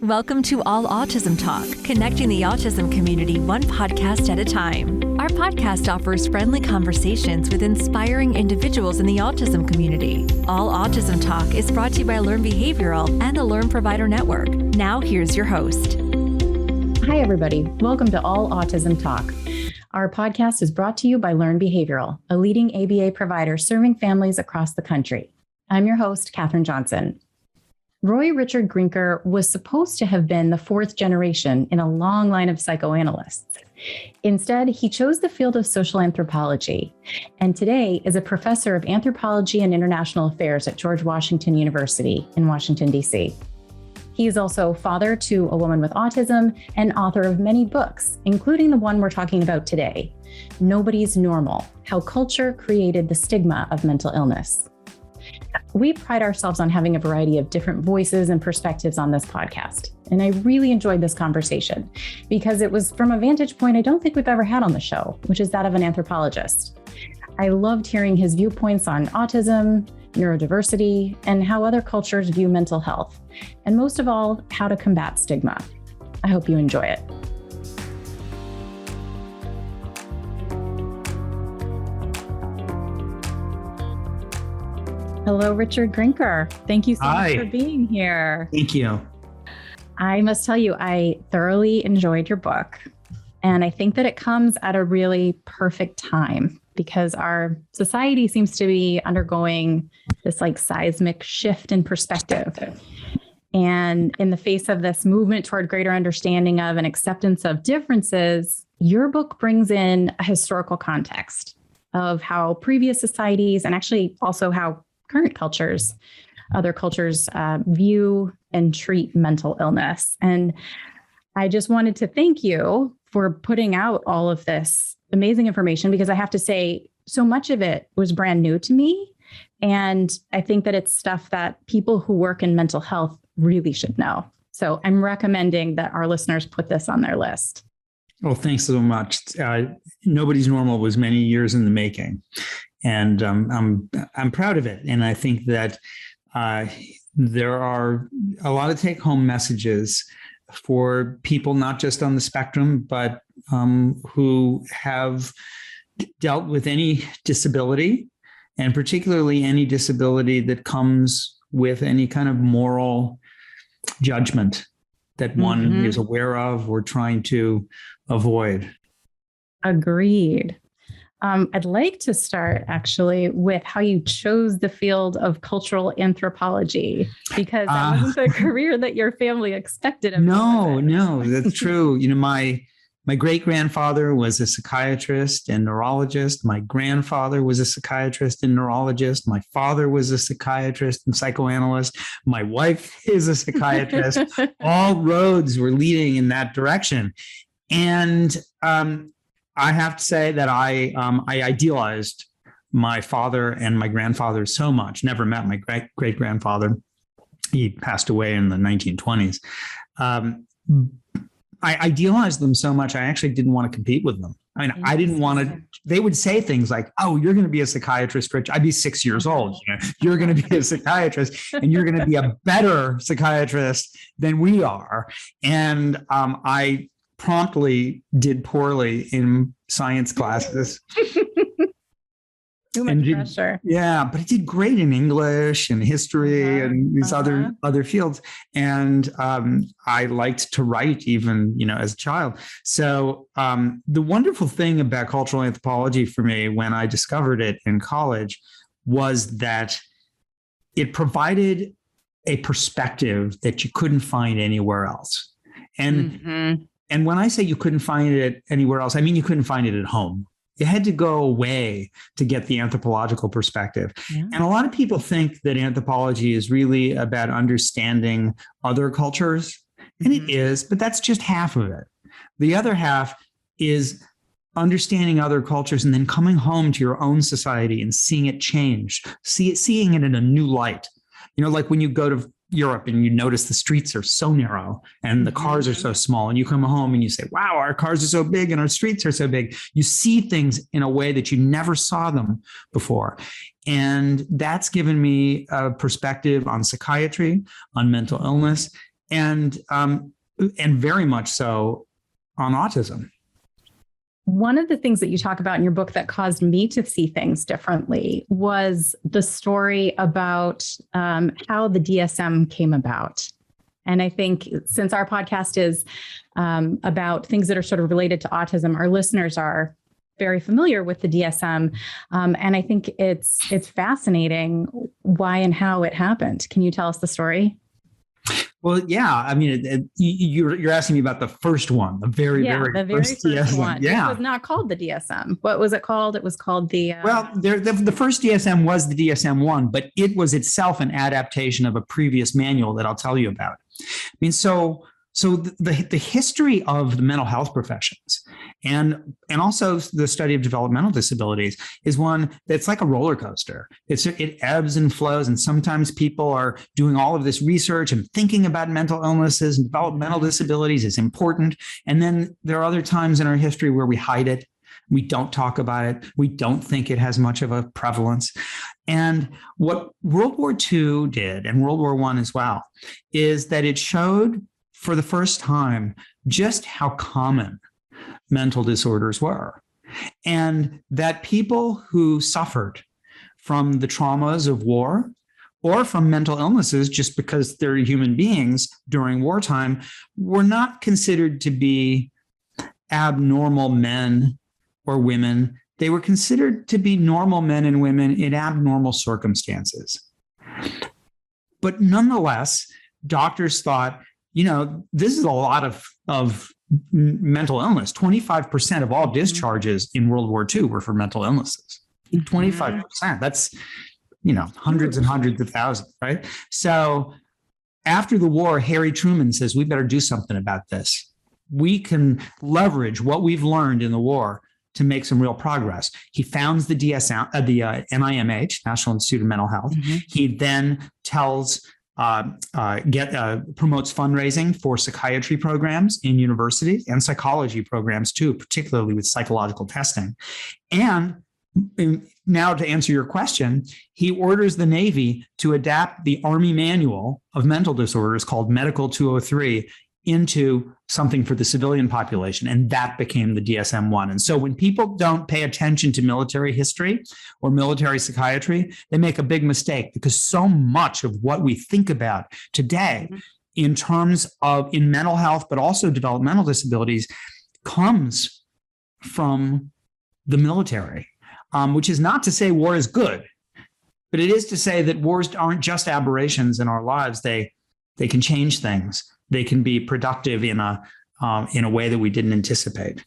Welcome to All Autism Talk, connecting the autism community one podcast at a time. Our podcast offers friendly conversations with inspiring individuals in the autism community. All Autism Talk is brought to you by Learn Behavioral and the Learn Provider Network. Now here's your host. Hi, everybody. Welcome to All Autism Talk. Our podcast is brought to you by Learn Behavioral, a leading ABA provider serving families across the country. I'm your host, Katherine Johnson. Richard Grinker was supposed to have been the fourth generation in a long line of psychoanalysts. Instead, he chose the field of social anthropology, and today is a professor of anthropology and international affairs at George Washington University in Washington, D.C. He is also father to a woman with autism and author of many books, including the one we're talking about today, Nobody's Normal: How Culture Created the Stigma of Mental Illness. We pride ourselves on having a variety of different voices and perspectives on this podcast, and I really enjoyed this conversation because it was from a vantage point I don't think we've ever had on the show, which is that of an anthropologist. I loved hearing his viewpoints on autism, neurodiversity, and how other cultures view mental health, and most of all, how to combat stigma. I hope you enjoy it. Hello, Richard Grinker. Thank you so much for being here. Thank you. I must tell you, I thoroughly enjoyed your book. And I think that it comes at a really perfect time because our society seems to be undergoing this seismic shift in perspective. And in the face of this movement toward greater understanding of and acceptance of differences, your book brings in a historical context of how previous societies and actually also how current cultures, other cultures view and treat mental illness. And I just wanted to thank you for putting out all of this amazing information because I have to say, so much of it was brand new to me. And I think that it's stuff that people who work in mental health really should know. So I'm recommending that our listeners put this on their list. Well, thanks so much. Nobody's Normal was many years in the making. And I'm proud of it. And I think that there are a lot of take-home messages for people, not just on the spectrum, but who have dealt with any disability, and particularly any disability that comes with any kind of moral judgment that one is aware of or trying to avoid. Agreed. I'd like to start actually with how you chose the field of cultural anthropology, because that wasn't the career that your family expected of you. No, that's true. My great-grandfather was a psychiatrist and neurologist. My grandfather was a psychiatrist and neurologist. My father was a psychiatrist and psychoanalyst. My wife is a psychiatrist. All roads were leading in that direction. And I have to say that I idealized my father and my grandfather so much. Never met my great-grandfather. He passed away in the 1920s. I idealized them so much, I actually didn't want to compete with them. I mean, I didn't want to, they would say things like, oh, you're going to be a psychiatrist, Rich. I'd be 6 years old. You're going to be a psychiatrist and you're going to be a better psychiatrist than we are. And I promptly did poorly in science classes. Too much pressure. Yeah, but I did great in English and history and these other fields. And I liked to write even, as a child. So the wonderful thing about cultural anthropology for me when I discovered it in college was that it provided a perspective that you couldn't find anywhere else. And and when I say you couldn't find it anywhere else, I mean you couldn't find it at home. You had to go away to get the anthropological perspective. Yeah. And a lot of people think that anthropology is really about understanding other cultures. And it is, but that's just half of it. The other half is understanding other cultures and then coming home to your own society and seeing it change, seeing it in a new light. Like when you go to Europe and you notice the streets are so narrow and the cars are so small, and you come home and you say, wow, our cars are so big and our streets are so big. You see things in a way that you never saw them before. And that's given me a perspective on psychiatry, on mental illness, and very much so on autism. One of the things that you talk about in your book that caused me to see things differently was the story about how the DSM came about. And I think since our podcast is about things that are sort of related to autism, our listeners are very familiar with the DSM. And I think it's fascinating why and how it happened. Can you tell us the story? Well, yeah. I mean, you're asking me about the first one, the very first DSM. One. Yeah. It was not called the DSM. What was it called? It was called the... Well, the first DSM was the DSM-1, but it was itself an adaptation of a previous manual that I'll tell you about. I mean, so the history of the mental health professions and also the study of developmental disabilities is one that's like a roller coaster. It ebbs and flows, and sometimes people are doing all of this research and thinking about mental illnesses and developmental disabilities is important. And then there are other times in our history where we hide it. We don't talk about it. We don't think it has much of a prevalence. And what World War II did, and World War I as well, is that it showed for the first time just how common mental disorders were, and that people who suffered from the traumas of war or from mental illnesses just because they're human beings during wartime were not considered to be abnormal men or women. They were considered to be normal men and women in abnormal circumstances. But nonetheless, doctors thought, this is a lot of mental illness. 25% of all discharges in World War II were for mental illnesses. 25%. That's, hundreds and hundreds of thousands, right? So after the war, Harry Truman says, we better do something about this. We can leverage what we've learned in the war to make some real progress. He founds the DSM, the NIMH, National Institute of Mental Health. Mm-hmm. He then tells promotes fundraising for psychiatry programs in universities and psychology programs too, particularly with psychological testing. And now to answer your question, he orders the Navy to adapt the Army Manual of Mental Disorders called Medical 203 into something for the civilian population. And that became the DSM-1. And so when people don't pay attention to military history or military psychiatry, they make a big mistake, because so much of what we think about today in terms of in mental health, but also developmental disabilities, comes from the military, which is not to say war is good, but it is to say that wars aren't just aberrations in our lives. They can change things. They can be productive in a way that we didn't anticipate.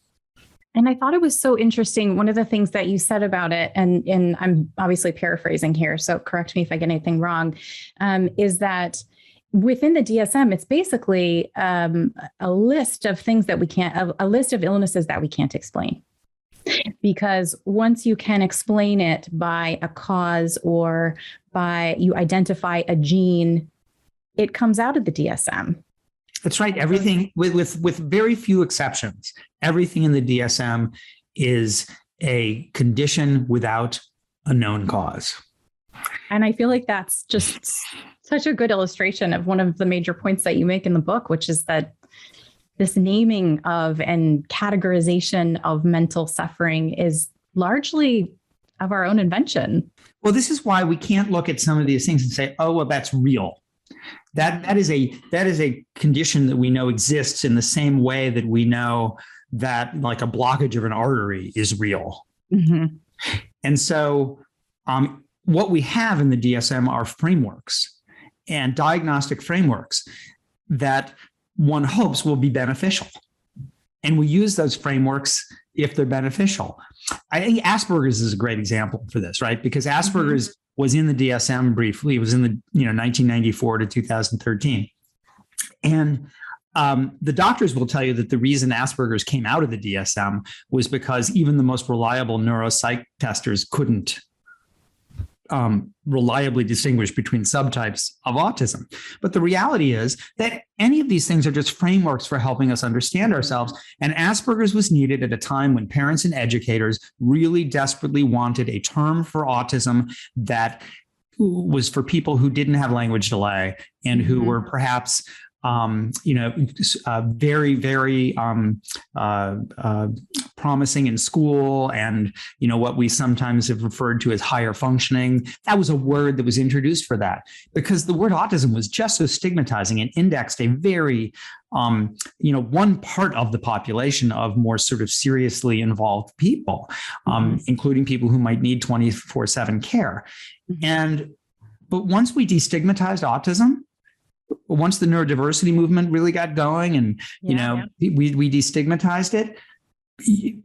And I thought it was so interesting. One of the things that you said about it, and I'm obviously paraphrasing here, so correct me if I get anything wrong, is that within the DSM, it's basically a list of things that we can't, a list of illnesses that we can't explain. Because once you can explain it by a cause or by you identify a gene, it comes out of the DSM. That's right. Everything, with very few exceptions, everything in the DSM is a condition without a known cause. And I feel like that's just such a good illustration of one of the major points that you make in the book, which is that this naming of and categorization of mental suffering is largely of our own invention. Well, this is why we can't look at some of these things and say, oh, well, that's real. That is a condition that we know exists in the same way that we know that like a blockage of an artery is real. Mm-hmm. And so what we have in the DSM are frameworks and diagnostic frameworks that one hopes will be beneficial. And we use those frameworks if they're beneficial. I think Asperger's is a great example for this, right? Because Asperger's was in the DSM briefly. It was in the 1994 to 2013. And the doctors will tell you that the reason Asperger's came out of the DSM was because even the most reliable neuropsych testers couldn't reliably distinguish between subtypes of autism. But the reality is that any of these things are just frameworks for helping us understand ourselves. And Asperger's was needed at a time when parents and educators really desperately wanted a term for autism that was for people who didn't have language delay and who were perhaps very, very promising in school, and what we sometimes have referred to as higher functioning. That was a word that was introduced for that, because the word autism was just so stigmatizing and indexed a very one part of the population of more sort of seriously involved people, including people who might need 24/7 care. But once we destigmatized autism, once the neurodiversity movement really got going, and we destigmatized it,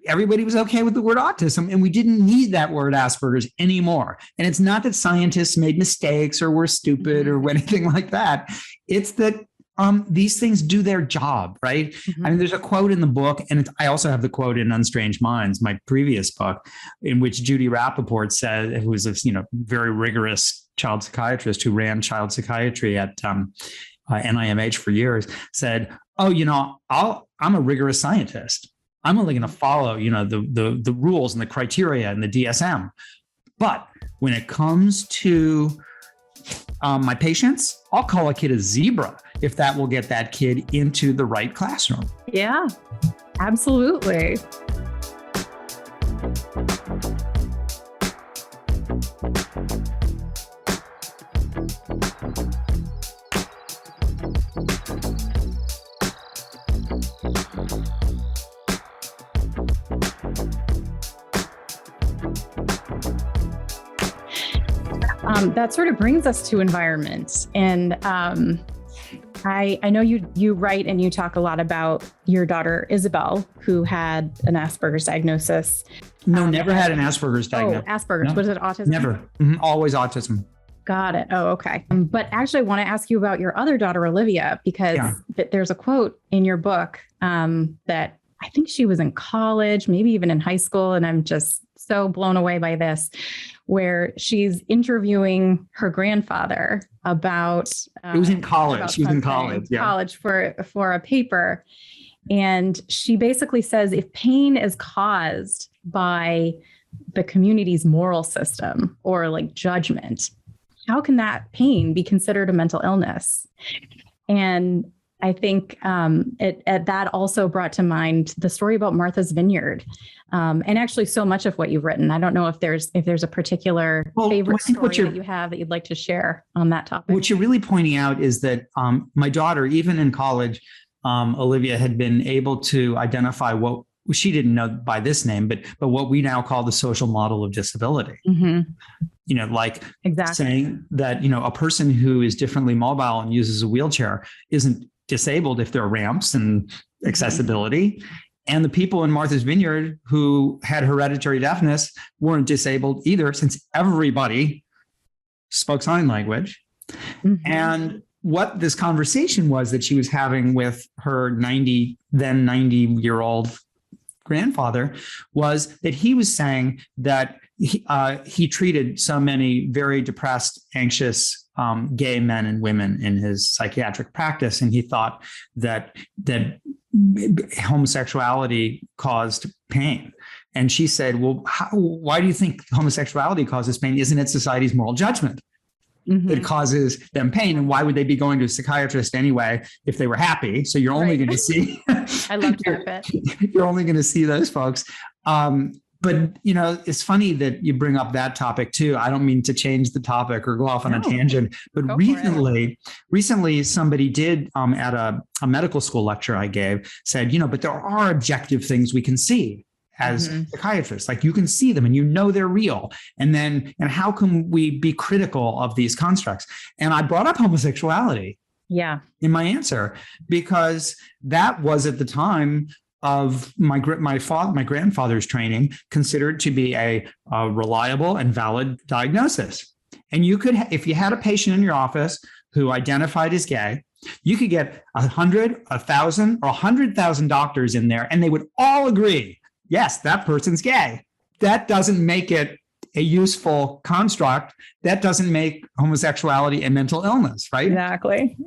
everybody was okay with the word autism, and we didn't need that word Asperger's anymore. And it's not that scientists made mistakes or were stupid or anything like that. It's that these things do their job, right? I mean, there's a quote in the book, and I also have the quote in Unstrange Minds, my previous book, in which Judy Rappaport said, who was a very rigorous child psychiatrist who ran child psychiatry at NIMH for years, said, I'm a rigorous scientist. I'm only going to follow, the rules and the criteria and the DSM. But when it comes to my patients, I'll call a kid a zebra if that will get that kid into the right classroom. Yeah, absolutely. That sort of brings us to environment. And I know you write and you talk a lot about your daughter, Isabel, who had an Asperger's diagnosis. No, never had an Asperger's diagnosis. Oh, Asperger's. No. Was it autism? Never. Always autism. Got it. Oh, okay. But actually, I want to ask you about your other daughter, Olivia, because there's a quote in your book that I think she was in college, maybe even in high school. And I'm just so blown away by this, where she's interviewing her grandfather about. It was in college. She was in college. Yeah. College for a paper. And she basically says, if pain is caused by the community's moral system or like judgment, how can that pain be considered a mental illness? And I think that also brought to mind the story about Martha's Vineyard, and actually so much of what you've written. I don't know if there's a particular favorite story that you have that you'd like to share on that topic. What you're really pointing out is that my daughter, even in college, Olivia, had been able to identify what she didn't know by this name, but what we now call the social model of disability. Like saying that, a person who is differently mobile and uses a wheelchair isn't disabled if there are ramps and accessibility. And the people in Martha's Vineyard who had hereditary deafness weren't disabled either, since everybody spoke sign language. And what this conversation was that she was having with her 90-year-old grandfather was that he was saying that he treated so many very depressed, anxious gay men and women in his psychiatric practice, and he thought that homosexuality caused pain. And she said, well, why do you think homosexuality causes pain? Isn't it society's moral judgment that causes them pain? And why would they be going to a psychiatrist anyway if they were happy? So you're only going to see I love that bit. You're only going to see those folks. But, it's funny that you bring up that topic too. I don't mean to change the topic or go off on a tangent, but recently somebody did at a medical school lecture I gave said, but there are objective things we can see as psychiatrists. Like you can see them and they're real. And how can we be critical of these constructs? And I brought up homosexuality in my answer, because that was at the time of my grandfather's training considered to be a reliable and valid diagnosis. And you could, if you had a patient in your office who identified as gay, you could get 100, 1,000, or 100,000 doctors in there, and they would all agree, yes, that person's gay. That doesn't make it a useful construct. That doesn't make homosexuality a mental illness, right?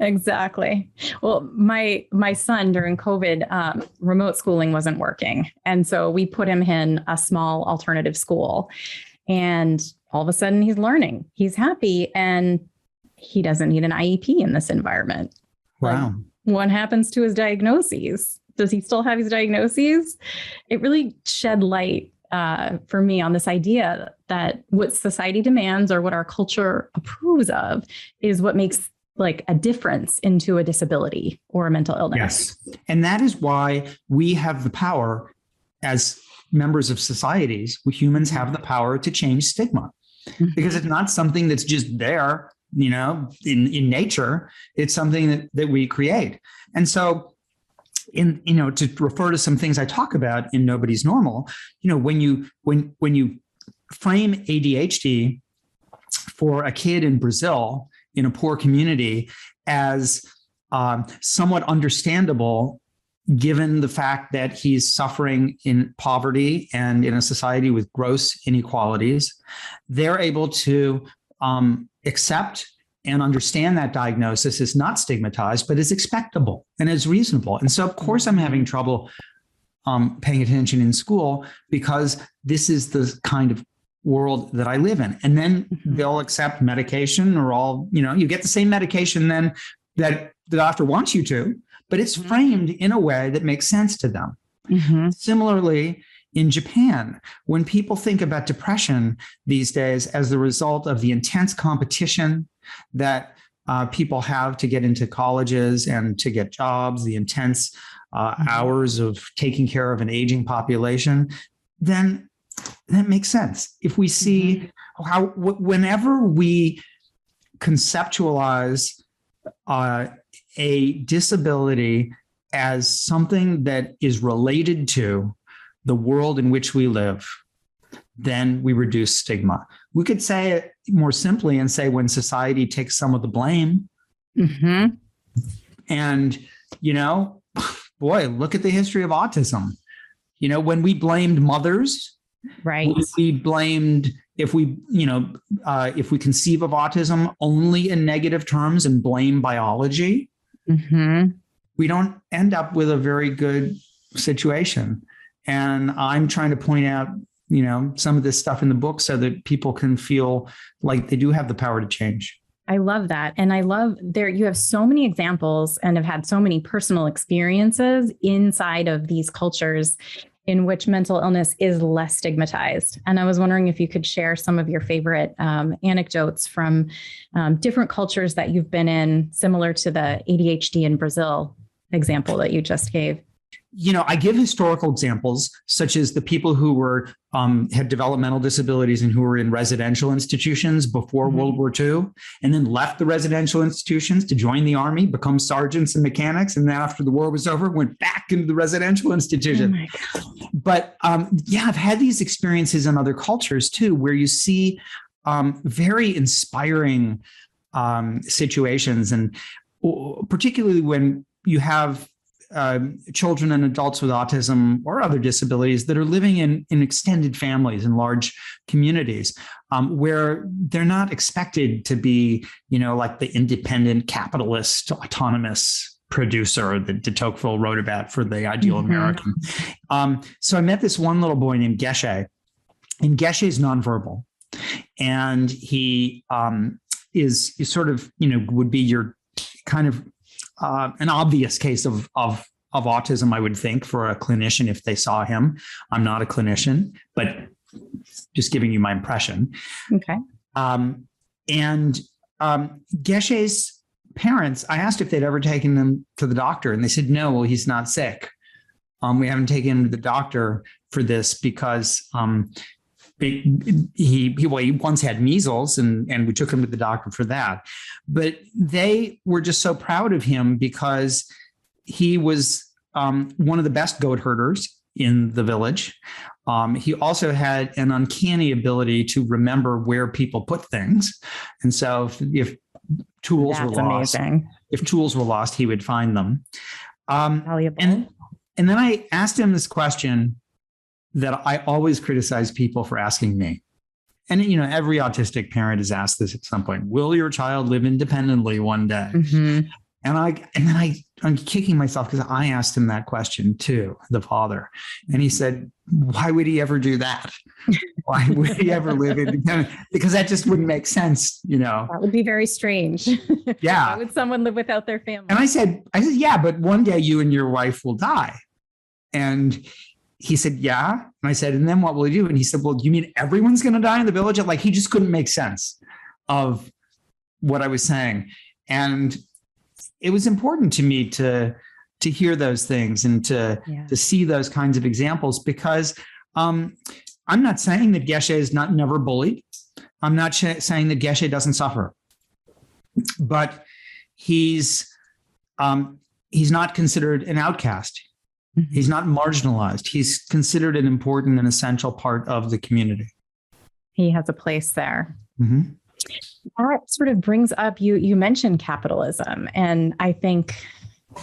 Exactly. Well, my son during COVID, remote schooling wasn't working. And so we put him in a small alternative school, and all of a sudden he's learning, he's happy, and he doesn't need an IEP in this environment. Wow. what happens to his diagnoses? Does he still have his diagnoses? It really shed light for me on this idea that what society demands or what our culture approves of is what makes like a difference into a disability or a mental illness. Yes. And that is why we have the power as members of societies. We humans have the power to change stigma, because it's not something that's just there, in nature. It's something that we create. And so to refer to some things I talk about in Nobody's Normal, when you frame ADHD for a kid in Brazil in a poor community as somewhat understandable, given the fact that he's suffering in poverty and in a society with gross inequalities, they're able to accept and understand that diagnosis is not stigmatized, but is expectable and is reasonable. And so, of course, I'm having trouble paying attention in school, because this is the kind of world that I live in. And then they'll accept medication, or you get the same medication then that the doctor wants you to, but it's framed in a way that makes sense to them. Similarly, in Japan, when people think about depression these days as the result of the intense competition that people have to get into colleges and to get jobs, the intense hours of taking care of an aging population, then that makes sense. If we see how, whenever we conceptualize a disability as something that is related to the world in which we live, then we reduce stigma. We could say it more simply and say when society takes some of the blame. And, boy, look at the history of autism. When we blamed mothers, right? We blamed, if we conceive of autism only in negative terms and blame biology, we don't end up with a very good situation. And I'm trying to point out, some of this stuff in the book so that people can feel like they do have the power to change. I love that. And I love you have so many examples and have had so many personal experiences inside of these cultures in which mental illness is less stigmatized. And I was wondering if you could share some of your favorite anecdotes from different cultures that you've been in, similar to the ADHD in Brazil example that you just gave. I give historical examples, such as the people who had developmental disabilities and who were in residential institutions before World War II, and then left the residential institutions to join the army, become sergeants and mechanics. And then after the war was over, went back into the residential institution. But I've had these experiences in other cultures too, where you see very inspiring situations. And particularly when you have children and adults with autism or other disabilities that are living in extended families in large communities, where they're not expected to be, like the independent capitalist autonomous producer that de Tocqueville wrote about for The Ideal American. So I met this one little boy named Geshe, and Geshe is nonverbal, and he is sort of, would be your kind of an obvious case of autism, I would think, for a clinician if they saw him. I'm not a clinician, but just giving you my impression. Okay. Geshe's parents, I asked if they'd ever taken him to the doctor, and they said, no, well, he's not sick. We haven't taken him to the doctor for this because he once had measles, and we took him to the doctor for that. But they were just so proud of him because he was one of the best goat herders in the village. He also had an uncanny ability to remember where people put things. And so if tools were lost, he would find them. Valuable. And then I asked him this question that I always criticize people for asking me. And, every autistic parent is asked this at some point: will your child live independently one day? And I'm kicking myself because I asked him that question too, the father. And he said, why would he ever do that? Why would he ever live in? Because that just wouldn't make sense, That would be very strange. Yeah. Why would someone live without their family? And I said, yeah, but one day you and your wife will die. And he said, yeah. And I said, and then what will you do? And he said, well, do you mean everyone's going to die in the village? Like, he just couldn't make sense of what I was saying. And it was important to me to hear those things and to see those kinds of examples, because I'm not saying that Geshe is never bullied. I'm not saying that Geshe doesn't suffer, but he's not considered an outcast. Mm-hmm. He's not marginalized. He's considered an important and essential part of the community. He has a place there. Mm-hmm. That sort of brings up, you mentioned capitalism, and I think,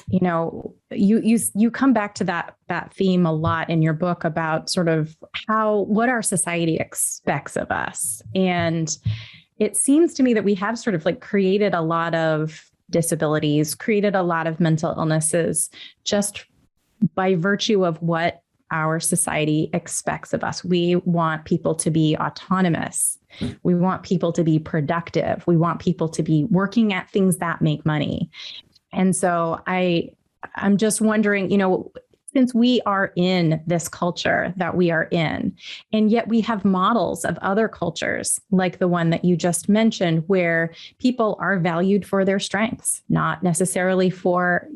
you come back to that theme a lot in your book about sort of what our society expects of us. And it seems to me that we have sort of like created a lot of disabilities, created a lot of mental illnesses just by virtue of what our society expects of us. We want people to be autonomous. We want people to be productive. We want people to be working at things that make money. And so I'm just wondering, since we are in this culture that we are in, and yet we have models of other cultures like the one that you just mentioned, where people are valued for their strengths, not necessarily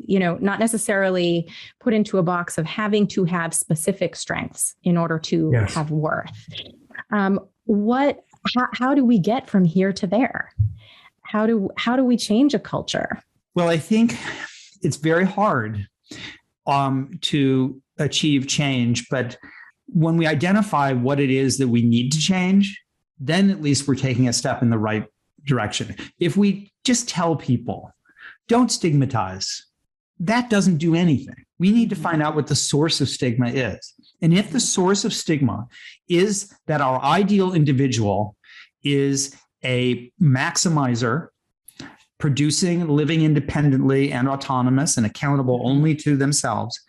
not necessarily put into a box of having to have specific strengths in order to have worth. How do we get from here to there? How do we change a culture? Well, I think it's very hard to achieve change, but when we identify what it is that we need to change, then at least we're taking a step in the right direction. If we just tell people, don't stigmatize, that doesn't do anything. We need to find out what the source of stigma is. And if the source of stigma is that our ideal individual is a maximizer, producing, living independently and autonomous and accountable only to themselves,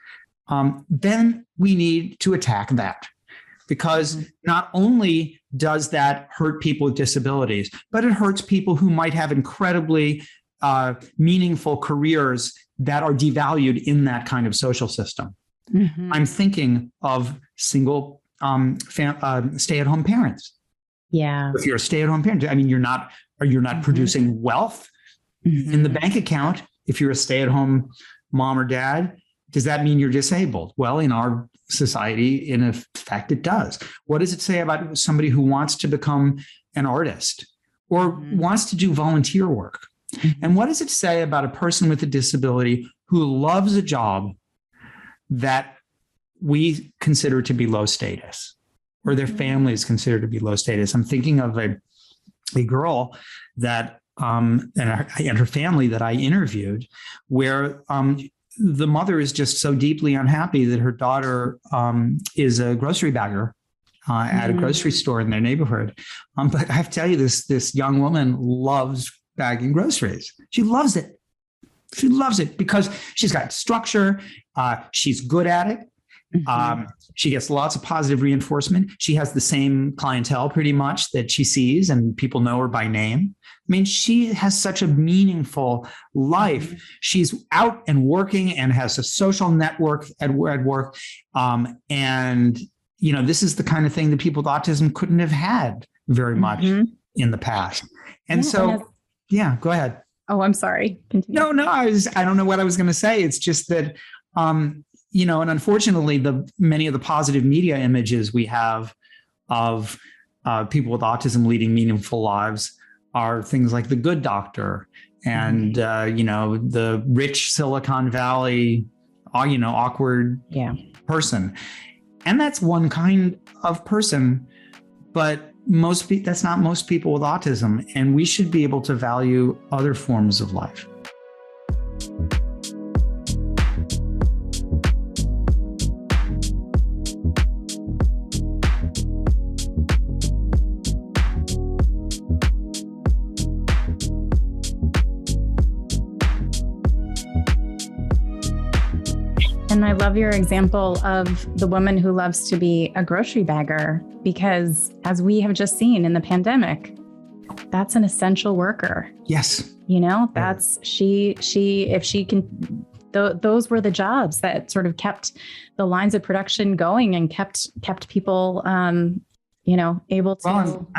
then we need to attack that. Because not only does that hurt people with disabilities, but it hurts people who might have incredibly meaningful careers that are devalued in that kind of social system. Mm-hmm. I'm thinking of single stay-at-home parents. Yeah. If you're a stay-at-home parent, I mean, you're not mm-hmm. producing wealth mm-hmm. in the bank account. If you're a stay-at-home mom or dad, does that mean you're disabled? Well, in our society, in effect, it does. What does it say about somebody who wants to become an artist or mm-hmm. wants to do volunteer work? Mm-hmm. And what does it say about a person with a disability who loves a job that we consider to be low status, or their family is considered to be low status? I'm thinking of a girl that and her family that I interviewed, where the mother is just so deeply unhappy that her daughter is a grocery bagger at a grocery store in their neighborhood. But I have to tell you, this young woman loves bagging groceries. She loves it. She loves it because she's got structure. She's good at it. Mm-hmm. She gets lots of positive reinforcement. She has the same clientele pretty much that she sees, and people know her by name. I mean, she has such a meaningful life. Mm-hmm. She's out and working and has a social network at work. And, this is the kind of thing that people with autism couldn't have had very much mm-hmm. in the past. And go ahead. Oh, I'm sorry. Continue. No, I don't know what I was going to say. It's just that, and unfortunately, many of the positive media images we have of people with autism leading meaningful lives are things like the good doctor and, the rich Silicon Valley, awkward person. And that's one kind of person, but that's not most people with autism. And we should be able to value other forms of life. And I love your example of the woman who loves to be a grocery bagger, because as we have just seen in the pandemic, that's an essential worker. Yes. That's if she can, those were the jobs that sort of kept the lines of production going and kept people, able to. Well,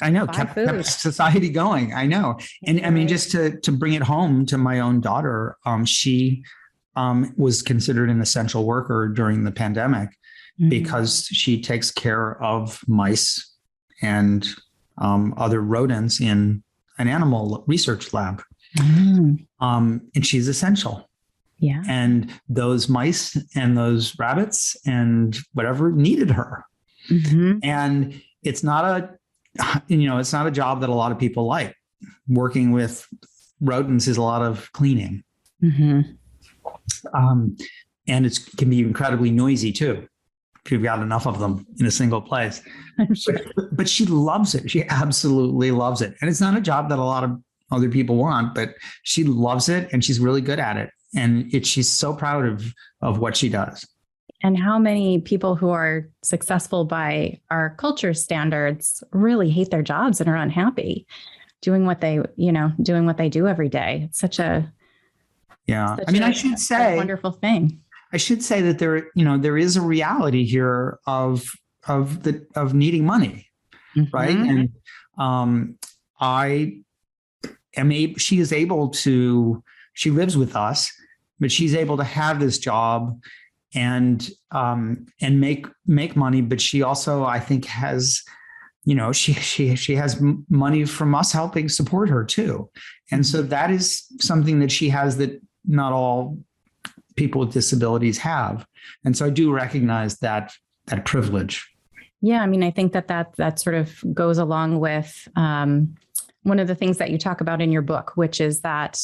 I know, kept society going. I know. And I mean, just to bring it home to my own daughter, she was considered an essential worker during the pandemic because she takes care of mice and other rodents in an animal research lab. And she's essential. Yeah. And those mice and those rabbits and whatever needed her. And it's not a job that a lot of people like. Working with rodents is a lot of cleaning. And it can be incredibly noisy too, if you've got enough of them in a single place. I'm sure. But she loves it. She absolutely loves it. And it's not a job that a lot of other people want, but she loves it and she's really good at it. And she's so proud of what she does. And how many people who are successful by our culture standards really hate their jobs and are unhappy doing what they do every day. It's such a I should say, wonderful thing. I should say that there is a reality here of needing money, right? And she lives with us, but she's able to have this job and make money. But she also, I think, has, she has money from us helping support her too. And so that is something that she has that not all people with disabilities have. And so I do recognize that privilege. Yeah. I mean, I think that sort of goes along with one of the things that you talk about in your book, which is that,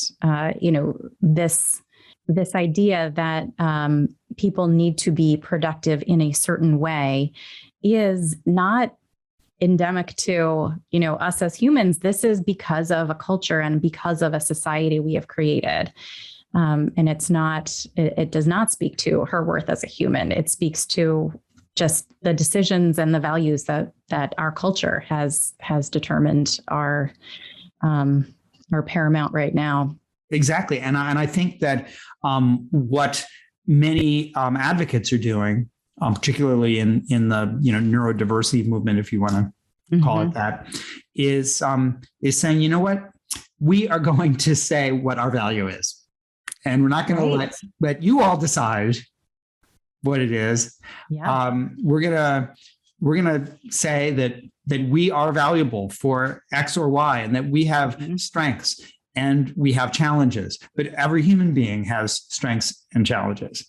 this idea that people need to be productive in a certain way is not endemic to, us as humans. This is because of a culture and because of a society we have created. And it does not speak to her worth as a human. It speaks to just the decisions and the values that our culture has determined are paramount right now. Exactly. And I think that what many advocates are doing, particularly in the neurodiversity movement, if you want to call it that, is saying, you know what, we are going to say what our value is, and we're not going to let you all decide what it is. Yeah. We're gonna say that we are valuable for X or Y, and that we have strengths and we have challenges. But every human being has strengths and challenges.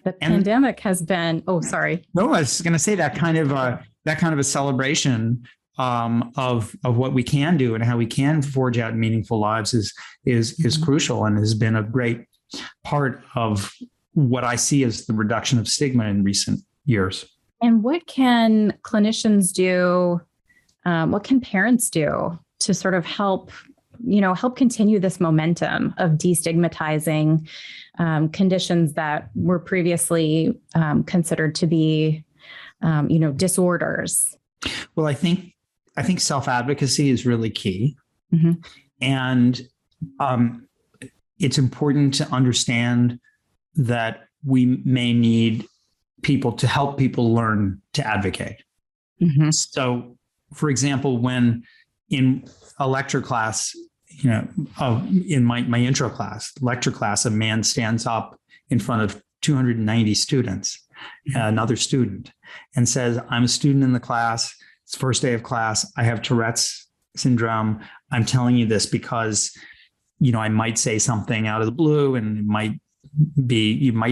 The pandemic has been. Oh, sorry. No, I was going to say that kind of a celebration of what we can do and how we can forge out meaningful lives is crucial, and has been a great part of what I see as the reduction of stigma in recent years. And what can clinicians do? What can parents do to sort of help continue this momentum of destigmatizing conditions that were previously considered to be, disorders? Well, I think self-advocacy is really key. And it's important to understand that we may need people to help people learn to advocate. So, for example, when in a lecture class, in my intro class, lecture class, a man stands up in front of 290 students, another student, and says, I'm a student in the class. It's first day of class. I have Tourette's syndrome. I'm telling you this because, I might say something out of the blue, and it might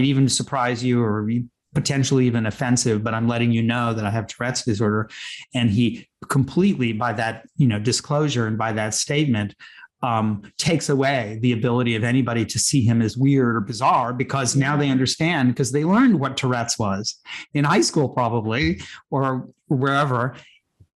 even surprise you or be potentially even offensive, but I'm letting you know that I have Tourette's disorder. And he completely, by that, disclosure and by that statement, takes away the ability of anybody to see him as weird or bizarre, because now they understand, because they learned what Tourette's was in high school, probably, or wherever.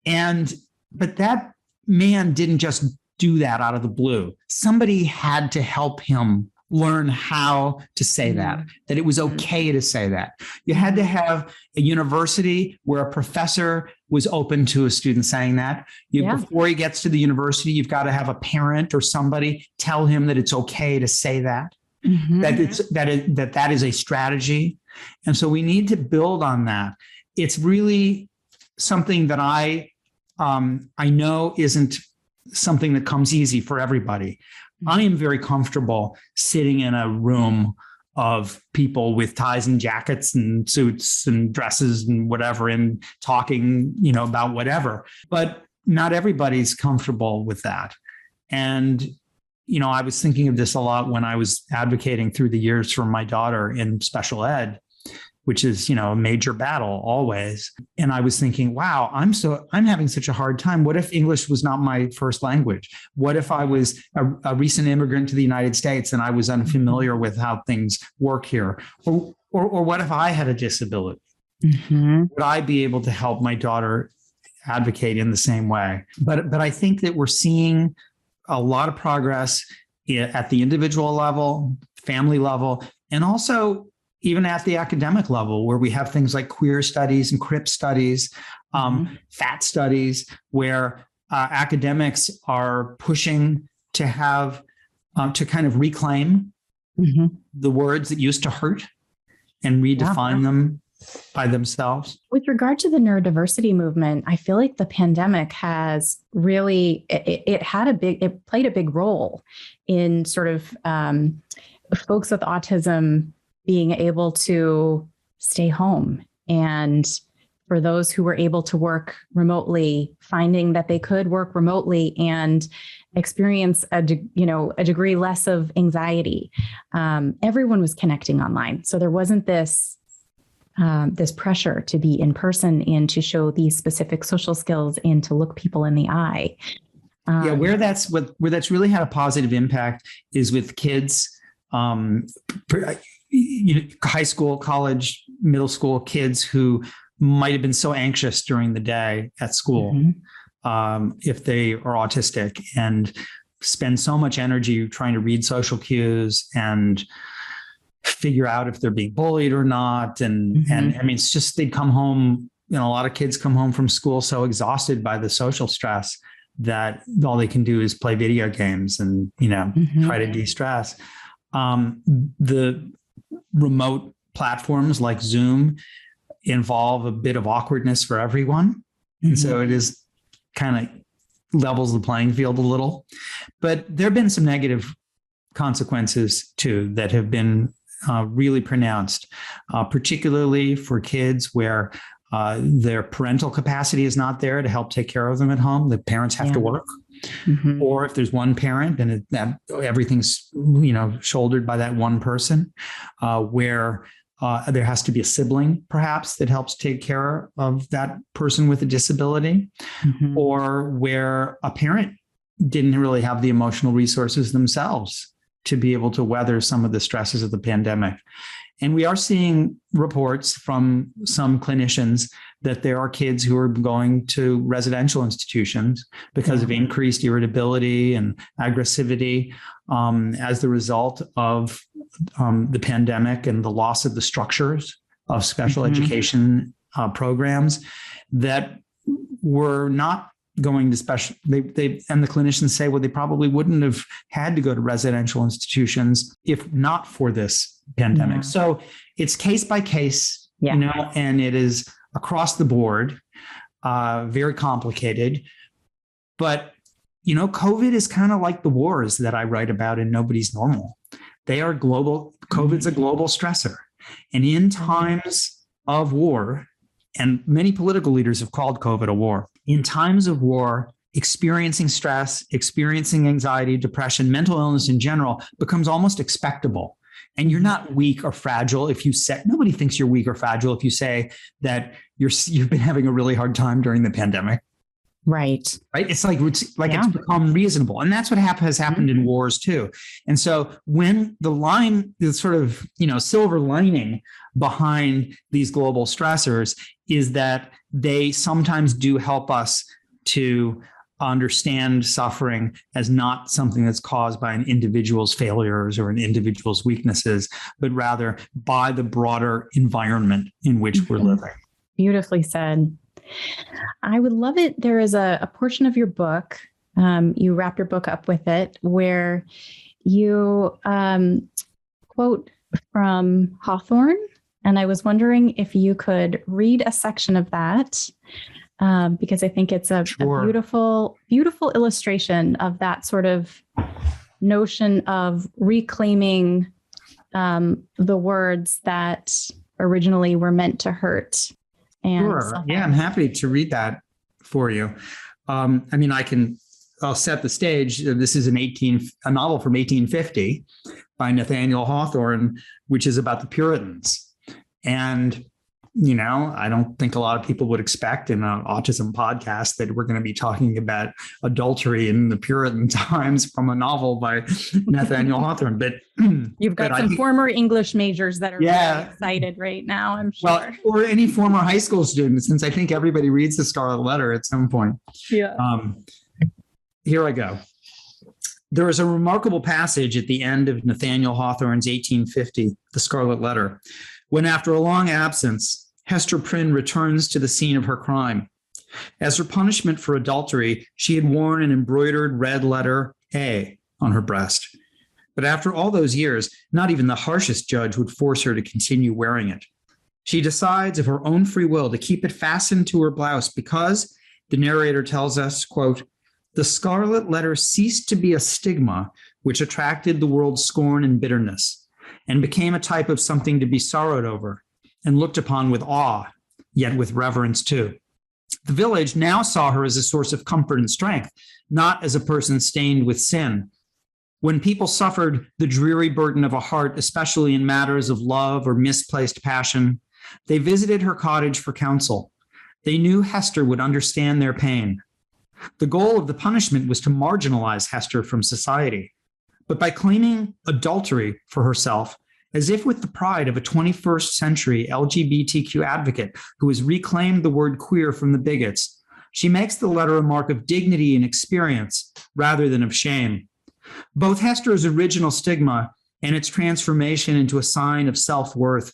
But that man didn't just do that out of the blue. Somebody had to help him learn how to say that it was okay to say that. You had to have a university where a professor was open to a student saying that. Before he gets to the university, you've got to have a parent or somebody tell him that it's okay to say that, that is a strategy. And so we need to build on that. It's really something that I know isn't something that comes easy for everybody. I am very comfortable sitting in a room of people with ties and jackets and suits and dresses and whatever, and talking, about whatever. But not everybody's comfortable with that. And, I was thinking of this a lot when I was advocating through the years for my daughter in special ed, which is, a major battle always. And I was thinking, wow, I'm having such a hard time. What if English was not my first language? What if I was a recent immigrant to the United States and I was unfamiliar with how things work here? Or what if I had a disability? Would I be able to help my daughter advocate in the same way? But I think that we're seeing a lot of progress at the individual level, family level, and also even at the academic level, where we have things like queer studies and CRIP studies, fat studies, where academics are pushing to have to kind of reclaim the words that used to hurt and redefine them by themselves. With regard to the neurodiversity movement, I feel like the pandemic has really, it played a big role in sort of folks with autism being able to stay home. And for those who were able to work remotely, finding that they could work remotely and experience a degree less of anxiety. Everyone was connecting online. So there wasn't this pressure to be in person and to show these specific social skills and to look people in the eye. Where that's really had a positive impact is with kids, high school, college, middle school kids who might have been so anxious during the day at school, if they are autistic, and spend so much energy trying to read social cues and figure out if they're being bullied or not. And I mean, it's just, they'd come home, a lot of kids come home from school so exhausted by the social stress that all they can do is play video games and, try to de-stress. The remote platforms like Zoom involve a bit of awkwardness for everyone. And so it is kind of levels the playing field a little. But there have been some negative consequences too that have been really pronounced, particularly for kids where their parental capacity is not there to help take care of them at home. The parents have to work. Or if there's one parent and everything's, shouldered by that one person, where there has to be a sibling perhaps that helps take care of that person with a disability, or where a parent didn't really have the emotional resources themselves to be able to weather some of the stresses of the pandemic. And we are seeing reports from some clinicians that there are kids who are going to residential institutions because of increased irritability and aggressivity as the result of the pandemic and the loss of the structures of special education programs that were not going to special, they and the clinicians say, well, they probably wouldn't have had to go to residential institutions if not for this pandemic. So it's case by case, and it is across the board, very complicated. But, COVID is kind of like the wars that I write about in Nobody's Normal. They are global. COVID's a global stressor. And in times of war, and many political leaders have called COVID a war, in times of war, experiencing stress, experiencing anxiety, depression, mental illness in general becomes almost expectable. And you're not weak or fragile if you say, nobody thinks you're weak or fragile if you say that you've been having a really hard time during the pandemic. Right. It's like it's become reasonable. And that's what has happened in wars too. And so when the sort of, silver lining behind these global stressors is that they sometimes do help us to understand suffering as not something that's caused by an individual's failures or an individual's weaknesses, but rather by the broader environment in which we're living. Beautifully said. I would love it. There is a portion of your book, you wrap your book up with it, where you quote from Hawthorne. And I was wondering if you could read a section of that, because I think it's a beautiful, beautiful illustration of that sort of notion of reclaiming the words that originally were meant to hurt. And sure. Yeah, I'm happy to read that for you. I'll set the stage. This is a novel from 1850 by Nathaniel Hawthorne, which is about the Puritans. And, I don't think a lot of people would expect in an autism podcast that we're going to be talking about adultery in the Puritan times from a novel by Nathaniel Hawthorne. But you've got some former English majors that are really excited right now, I'm sure. Well, or any former high school student, since I think everybody reads the Scarlet Letter at some point. Yeah. Here I go. There is a remarkable passage at the end of Nathaniel Hawthorne's 1850, The Scarlet Letter, when after a long absence, Hester Prynne returns to the scene of her crime. As her punishment for adultery, she had worn an embroidered red letter A on her breast. But after all those years, not even the harshest judge would force her to continue wearing it. She decides of her own free will to keep it fastened to her blouse because, the narrator tells us, quote, the scarlet letter ceased to be a stigma which attracted the world's scorn and bitterness, and became a type of something to be sorrowed over and looked upon with awe, yet with reverence too. The village now saw her as a source of comfort and strength, not as a person stained with sin. When people suffered the dreary burden of a heart, especially in matters of love or misplaced passion, they visited her cottage for counsel. They knew Hester would understand their pain. The goal of the punishment was to marginalize Hester from society. But by claiming adultery for herself, as if with the pride of a 21st century LGBTQ advocate who has reclaimed the word queer from the bigots, she makes the letter a mark of dignity and experience rather than of shame. Both Hester's original stigma and its transformation into a sign of self-worth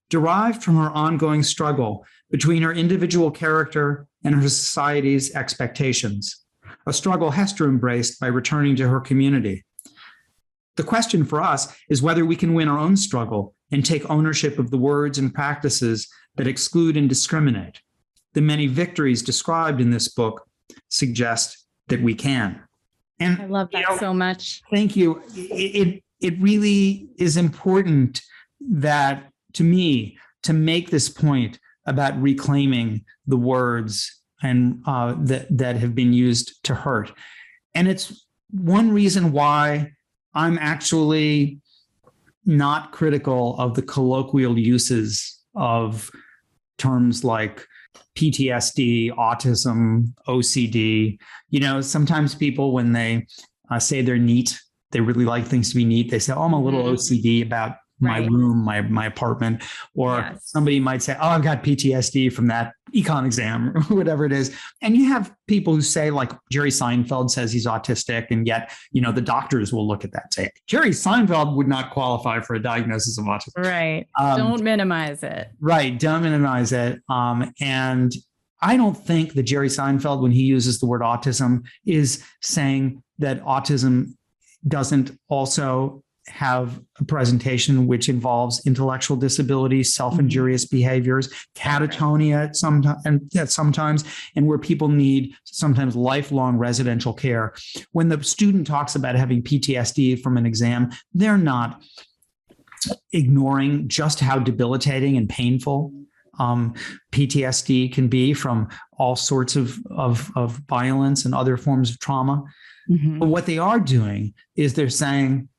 derived from her ongoing struggle between her individual character and her society's expectations, a struggle Hester embraced by returning to her community. The question for us is whether we can win our own struggle and take ownership of the words and practices that exclude and discriminate. The many victories described in this book suggest that we can. And I love that so much. Thank you. It really is important that, to me, to make this point about reclaiming the words and that have been used to hurt. And it's one reason why I'm actually not critical of the colloquial uses of terms like PTSD, autism, OCD. Sometimes people, when they say they're neat, they really like things to be neat. They say, oh, I'm a little OCD about my room, my apartment, or somebody might say, oh, I've got PTSD from that econ exam or whatever it is. And you have people who say, like Jerry Seinfeld says he's autistic, and yet, the doctors will look at that and say, Jerry Seinfeld would not qualify for a diagnosis of autism. Right. Don't minimize it. Right. Don't minimize it. And I don't think that Jerry Seinfeld, when he uses the word autism, is saying that autism doesn't also have a presentation which involves intellectual disability, self-injurious behaviors, catatonia sometimes, and where people need sometimes lifelong residential care. When the student talks about having PTSD from an exam, they're not ignoring just how debilitating and painful PTSD can be from all sorts of violence and other forms of trauma. Mm-hmm. But what they are doing is they're saying,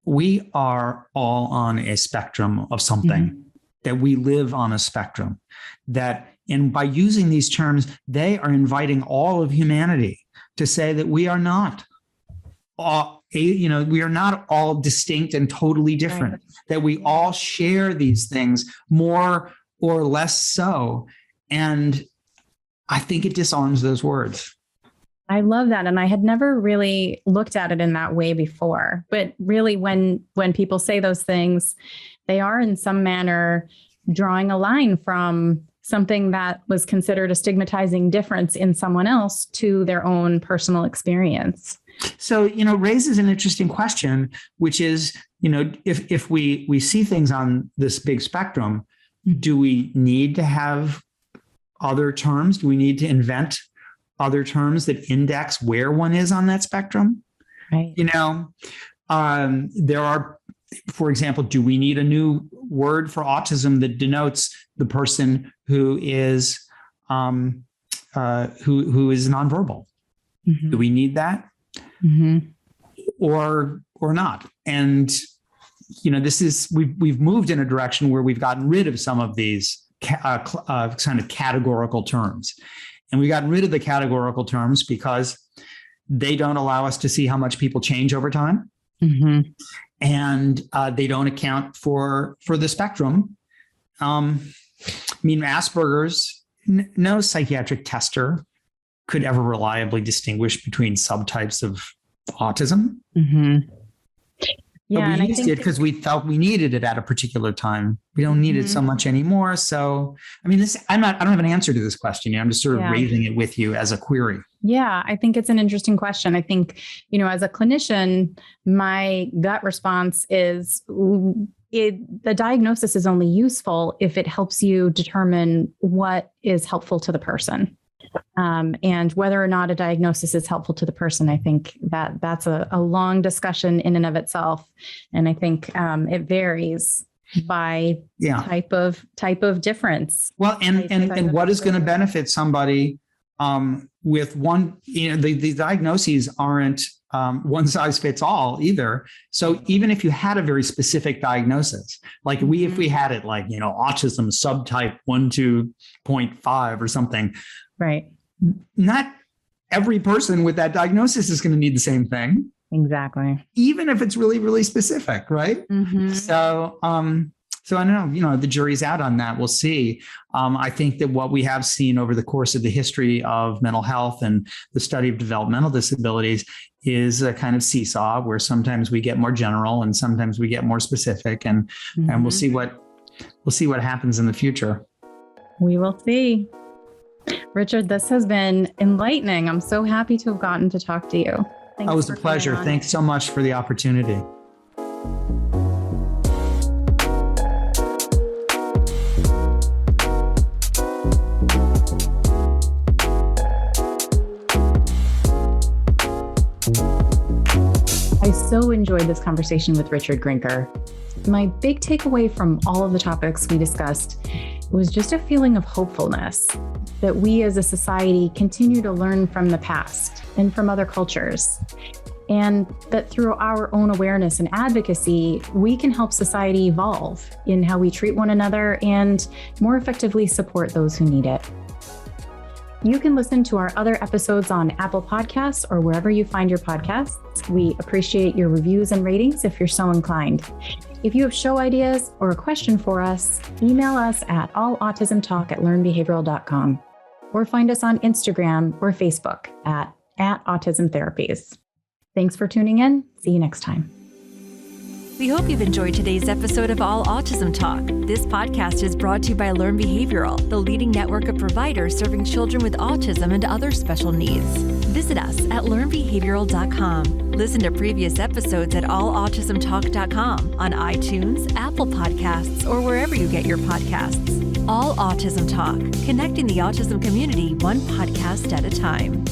we are all on a spectrum of something, that we live on a spectrum, and by using these terms, they are inviting all of humanity to say that we are not we are not all distinct and totally different, that we all share these things more or less so. And I think it disarms those words. I love that. And I had never really looked at it in that way before. But really, when people say those things, they are in some manner drawing a line from something that was considered a stigmatizing difference in someone else to their own personal experience. So, raises an interesting question, which is, if we see things on this big spectrum, do we need to have other terms? Do we need to invent other terms that index where one is on that spectrum? Right. There are, for example, do we need a new word for autism that denotes the person who is who is nonverbal? Mm-hmm. Do we need that? Mm-hmm. Or not? And we've moved in a direction where we've gotten rid of some of these kind of categorical terms. And we got rid of the categorical terms because they don't allow us to see how much people change over time. Mm-hmm. And they don't account for the spectrum. Asperger's, no psychiatric tester could ever reliably distinguish between subtypes of autism. Mm-hmm. Yeah, but we used it because we felt we needed it at a particular time. We don't need it so much anymore. So, I don't have an answer to this question. I'm just sort of raising it with you as a query. Yeah, I think it's an interesting question. I think, as a clinician, my gut response is the diagnosis is only useful if it helps you determine what is helpful to the person. And whether or not a diagnosis is helpful to the person, I think that's a long discussion in and of itself. And I think it varies by type of difference. Well, and what is going to benefit somebody with one, the diagnoses aren't one size fits all either. So even if you had a very specific diagnosis, like if we had it like, autism subtype 1.2.5 or something, right? Not every person with that diagnosis is going to need the same thing. Exactly. Even if it's really, really specific, right? Mm-hmm. So I don't know, the jury's out on that. We'll see. I think that what we have seen over the course of the history of mental health and the study of developmental disabilities is a kind of seesaw where sometimes we get more general and sometimes we get more specific, and we'll see what happens in the future. We will see. Richard, this has been enlightening. I'm so happy to have gotten to talk to you. It was a pleasure. Thanks so much for the opportunity. I so enjoyed this conversation with Richard Grinker. My big takeaway from all of the topics we discussed was just a feeling of hopefulness that we as a society continue to learn from the past and from other cultures, and that through our own awareness and advocacy, we can help society evolve in how we treat one another and more effectively support those who need it. You can listen to our other episodes on Apple Podcasts or wherever you find your podcasts. We appreciate your reviews and ratings if you're so inclined. If you have show ideas or a question for us, email us at allautismtalk@learnbehavioral.com or find us on Instagram or Facebook at Autism Therapies. Thanks for tuning in. See you next time. We hope you've enjoyed today's episode of All Autism Talk. This podcast is brought to you by Learn Behavioral, the leading network of providers serving children with autism and other special needs. Visit us at learnbehavioral.com. Listen to previous episodes at allautismtalk.com, on iTunes, Apple Podcasts, or wherever you get your podcasts. All Autism Talk, connecting the autism community one podcast at a time.